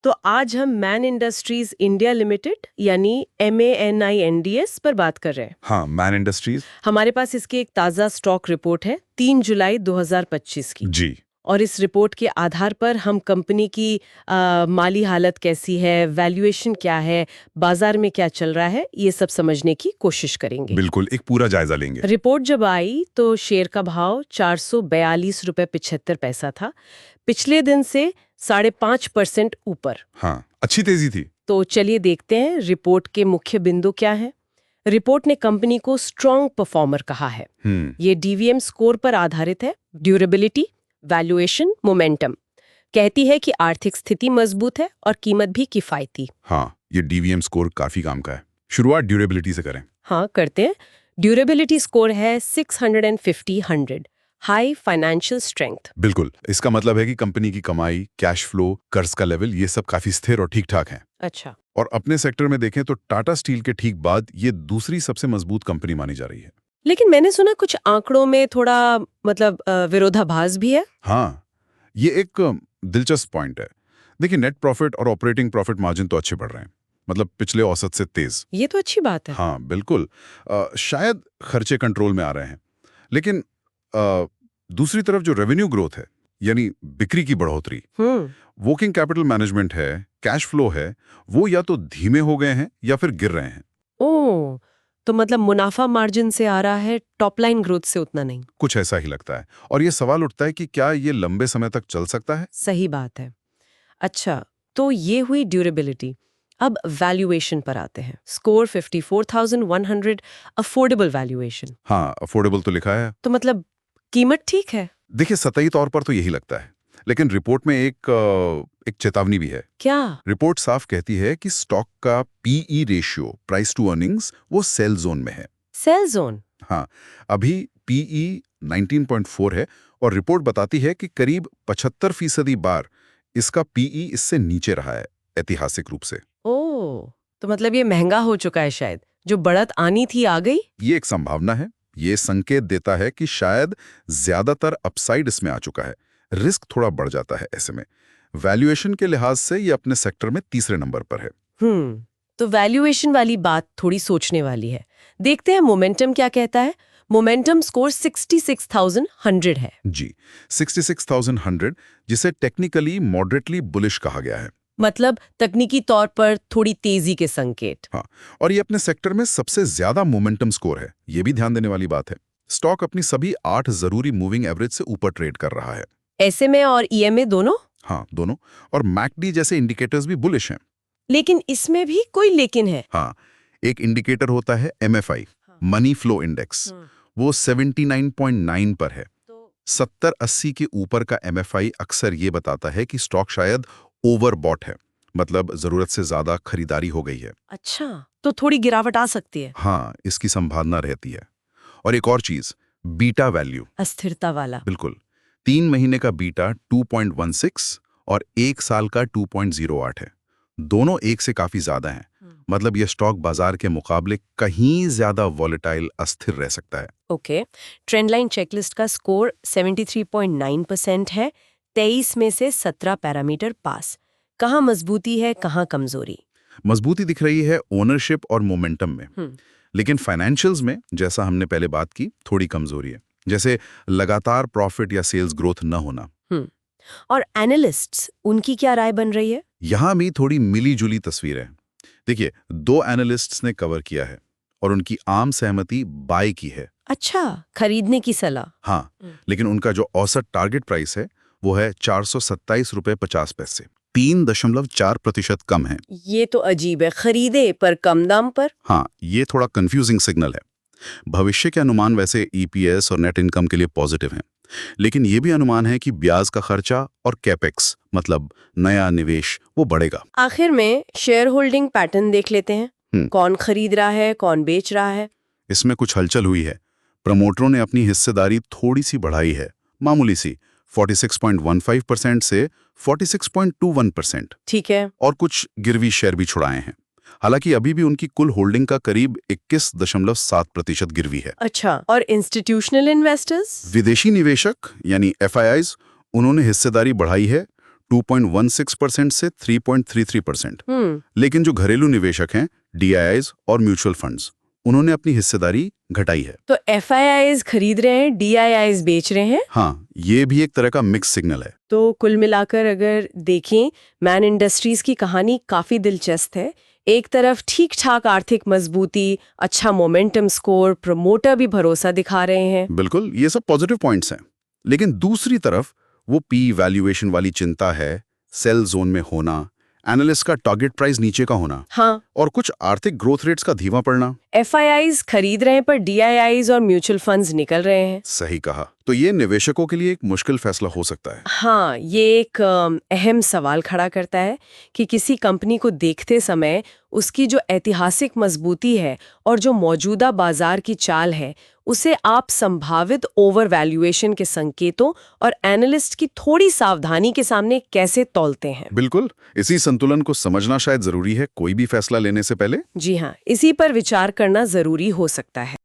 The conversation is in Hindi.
तो आज हम मैन इंडस्ट्रीज इंडिया लिमिटेड यानी MANINDS पर बात कर रहे हैं। हाँ, मैन इंडस्ट्रीज। हमारे पास इसकी एक ताज़ा स्टॉक रिपोर्ट है 3 जुलाई 2025 की। जी। और इस रिपोर्ट के आधार पर हम कंपनी की माली हालत कैसी है, वैल्यूएशन क्या है, बाजार में क्या चल रहा है, ये सब समझने की कोशिश करेंगे। बिल्कुल, एक पूरा जायजा लेंगे। रिपोर्ट जब आई तो शेयर का भाव 442 रुपए 75 पैसा था, पिछले दिन से 5.5% ऊपर। हाँ, अच्छी तेजी थी। तो चलिए देखते हैं रिपोर्ट के मुख्य बिंदु क्या है। रिपोर्ट ने कंपनी को स्ट्रॉन्ग परफॉर्मर कहा है। ये DVM स्कोर पर आधारित है, ड्यूरेबिलिटी, वैल्यूएशन, मोमेंटम। कहती है कि आर्थिक स्थिति मजबूत है और कीमत भी किफायती। हाँ, ये DVM स्कोर काफी काम का है। शुरुआत ड्यूरेबिलिटी से करें। हाँ, करते हैं। ड्यूरेबिलिटी स्कोर है 650/100, हाई फाइनेंशियल स्ट्रेंथ। बिल्कुल, इसका मतलब है कि कंपनी की कमाई, कैश फ्लो, कर्ज का लेवल, ये सब काफी स्थिर और ठीक ठाक है। अच्छा। और अपने सेक्टर में देखें तो टाटा स्टील के ठीक बाद ये दूसरी सबसे मजबूत कंपनी मानी जा रही है। लेकिन मैंने सुना कुछ आंकड़ों में थोड़ा विरोधाभास भी है। हाँ, ये एक दिलचस्प पॉइंट है। देखिए, नेट प्रॉफिट और ऑपरेटिंग प्रॉफिट मार्जिन तो अच्छे बढ़ रहे हैं, मतलब पिछले औसत से तेज। ये तो अच्छी बात है। हाँ, बिल्कुल। शायद खर्चे कंट्रोल में आ रहे हैं, लेकिन दूसरी तरफ जो रेवेन्यू ग्रोथ है, यानी बिक्री की बढ़ोतरी, वर्किंग कैपिटल मैनेजमेंट है, कैश फ्लो है, वो या तो धीमे हो गए हैं या फिर गिर रहे हैं। ओह, तो मतलब मुनाफा मार्जिन से आ रहा है, टॉप लाइन ग्रोथ से उतना नहीं। कुछ ऐसा ही लगता है। और ये सवाल उठता है कि क्या ये लंबे समय तक चल सकता है? सही बात है। अच्छा, तो ये हुई ड्यूरेबिलिटी। अब वैल्यूएशन पर आते हैं। Score 54,100, affordable valuation. हाँ, अफोर्डेबल तो लिखा है। तो मतलब कीमत ठीक है। देखिए, सतही तौर पर तो यही लगता है, लेकिन रिपोर्ट में एक चेतावनी भी है। क्या? रिपोर्ट साफ कहती है कि स्टॉक का PE ratio, price to earnings, वो सेल जोन में है। Sell zone? हाँ, अभी PE 19.4 है और रिपोर्ट बताती है कि करीब 75% बार इसका PE इससे नीचे रहा है, ऐतिहासिक रूप से। ओह, तो मतलब ये महंगा हो चुका है शायद। जो बढ़त आनी थी आ गई। ये एक संभावना है। ये संकेत देता है कि शायद ज्यादातर अपसाइड इसमें आ चुका है, रिस्क थोड़ा बढ़ जाता है ऐसे में। वैल्यूएशन के लिहाज से ये अपने सेक्टर में तीसरे नंबर पर है। तो वैल्यूएशन वाली बात थोड़ी सोचने वाली है। देखते हैं मोमेंटम क्या कहता है। मोमेंटम स्कोर 66,100 है। जी, 66,100, जिसे टेक्निकली मॉडरेटली बुलिश कहा गया है। मतलब तकनीकी तौर पर थोड़ी तेजी के संकेत। हाँ, और ये अपने सेक्टर में सबसे ज्यादा मोमेंटम स्कोर है। ये भी ध्यान देने वाली बात है। स्टॉक अपनी सभी 8 जरूरी मूविंग एवरेज से ऊपर ट्रेड कर रहा है। SMA और EMA दोनों? हाँ, दोनों। और MACD जैसे इंडिकेटर्स भी बुलिश हैं। लेकिन इसमें भी कोई लेकिन है। हाँ, एक इंडिकेटर होता है MFI, मनी फ्लो इंडेक्स। वो 79.9 पर है। 70-80 के ऊपर का MFI अक्सर ये बताता है कि स्टॉक शायद ओवरबॉट है, मतलब जरूरत से ज्यादा खरीदारी हो गई है। अच्छा, तो थोड़ी गिरावट आ सकती है। हाँ, इसकी संभावना रहती है। और एक और चीज, बीटा वैल्यू। अस्थिरता वाला। बिल्कुल, 3 महीने का बीटा 2.16 और 1 साल का 2.08 है। दोनों एक से काफी ज्यादा हैं। मतलब ये स्टॉक बाजार के मुकाबले कहीं ज्यादा वॉलेटाइल, अस्थिर रह सकता है। ओके, ट्रेंडलाइन चेकलिस्ट का स्कोर 73.9% है। 23 में से 17 पैरामीटर पास। कहाँ मजबूती है, कहाँ कमजोरी? मजबूती दिख रही है ओनरशिप और मोमेंटम में, लेकिन फाइनेंशियल्स में, जैसा हमने पहले बात की, थोड़ी कमजोरी है। जैसे लगातार प्रॉफिट या सेल्स ग्रोथ न होना। और एनालिस्ट्स, उनकी क्या राय बन रही है? यहां भी थोड़ी मिली जुली तस्वीर है। देखिए, 2 एनालिस्ट्स ने कवर किया है और उनकी आम सहमति बाय की है। अच्छा, खरीदने की सलाह। हाँ, लेकिन उनका जो औसत टारगेट प्राइस है वो है 427 रुपए 50 पैसे, 3.4% कम है। ये तो अजीब है, खरीदे पर कम दाम पर। हाँ, ये थोड़ा कंफ्यूजिंग सिग्नल है। भविष्य के अनुमान वैसे EPS और नेट इनकम के लिए पॉजिटिव हैं, लेकिन ये भी अनुमान है कि ब्याज का खर्चा और कैपेक्स, मतलब नया निवेश, वो बढ़ेगा। आखिर में शेयर होल्डिंग पैटर्न देख लेते हैं। कौन खरीद रहा है, कौन बेच रहा है? इसमें कुछ हलचल हुई है। प्रमोटरों ने अपनी हिस्सेदारी थोड़ी सी बढ़ाई है, मामूली सी, 46.15% से 46.21%। ठीक है। और कुछ गिरवी शेयर भी छुड़ाए हैं। हालांकि अभी भी उनकी कुल होल्डिंग का करीब 21.7% गिरवी है। अच्छा, और इंस्टीट्यूशनल इन्वेस्टर्स? विदेशी निवेशक यानी FIIs, उन्होंने हिस्सेदारी बढ़ाई है 2.16% से 3.33%। लेकिन जो घरेलू निवेशक हैं, DIIs और म्यूचुअल फंड्स, उन्होंने अपनी हिस्सेदारी घटाई है। तो FIIs खरीद रहे हैं, DIIs बेच रहे हैं। हाँ, ये भी एक तरह का मिक्स सिग्नल है। तो कुल मिलाकर अगर देखें, मैन इंडस्ट्रीज की कहानी काफी दिलचस्प है। एक तरफ ठीक ठाक आर्थिक मजबूती, अच्छा मोमेंटम स्कोर, प्रमोटर भी भरोसा दिखा रहे हैं। बिल्कुल, ये सब पॉजिटिव पॉइंट्स हैं। लेकिन दूसरी तरफ वो पी वैल्यूएशन वाली चिंता है, सेल जोन में होना, एनालिस्ट का टारगेट प्राइस नीचे का होना, हाँ, और कुछ आर्थिक ग्रोथ रेट्स का धीमा पड़ना। FIIs खरीद रहे हैं पर DIIs और म्यूचुअल फंड्स निकल रहे हैं। सही कहा। तो ये निवेशकों के लिए एक मुश्किल फैसला हो सकता है। हाँ, ये एक अहम सवाल खड़ा करता है कि किसी कंपनी को देखते समय उसकी जो ऐतिहासिक मजबूती है और जो मौजूदा बाजार की चाल है, उसे आप संभावित ओवर वैल्यूएशन के संकेतों और एनालिस्ट की थोड़ी सावधानी के सामने कैसे तौलते हैं। बिल्कुल, इसी संतुलन को समझना शायद जरूरी है कोई भी फैसला लेने से पहले। जी हाँ, इसी पर विचार करना जरूरी हो सकता है।